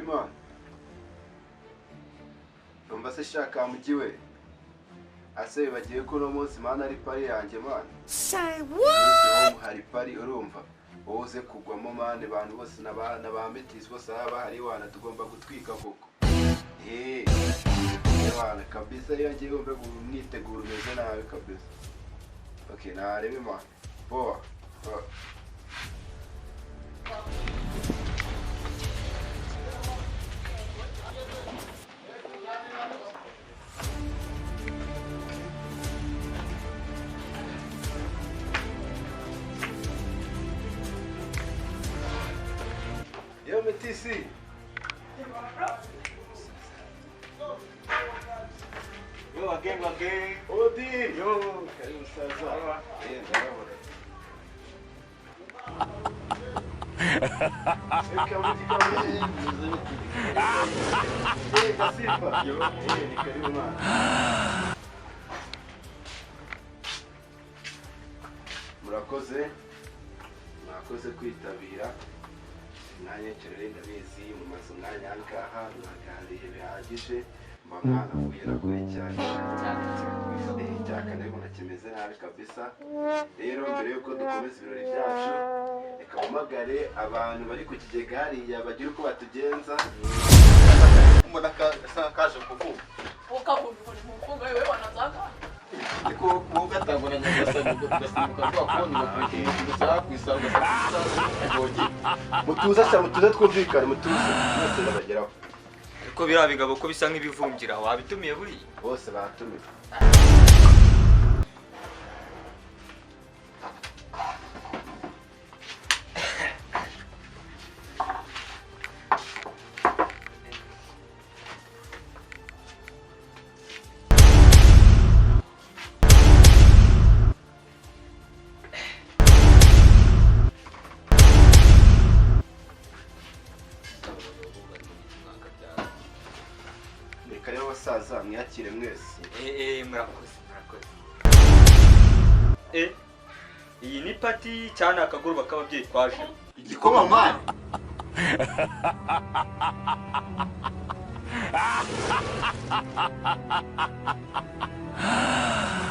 man. Umva se shaka mugiwe. Ase bagiye ko no munsi man ari pari yanjye man. Say what? Hari pari urumva. Woze kugwamo man abantu bose nabana ba metis bose aba hari wana tugomba gutwika koko. Wana kabisa iyo ngiye umbe mwitegura umeze nabi kabisa. Okay, narebe man. Boa. Yo metisi. Yo again. Odi. Yo, karibu sasa. Murakoze kwitabira mwanya cyane ndabizi mu mazu mwanya ngaha naganiriye bihagije mwana kugera kuri cyane cyakane ko nakimeze nabi kabisa rero mbere yuko dukomeza ibirori byacu reka umagare abantu bari ku kigega hariya bagira uko batugenza Umuntu kaje kuvuga ukavuga mu mfunga wewe wanazaka ariko wowe atangura ngasamuka kwa konti bakwiye gusaba kwisanga ngogi mutuza twumvikane mutuze mwese ndabageraho Ko biriya bigabo ko bisa nk'ibivungira wabitumiye buri bose baratumiwe abasaza mwakire mwese murakoze iyi ni pati cyane akagoroba k'ababyeyi twaje igikoma mani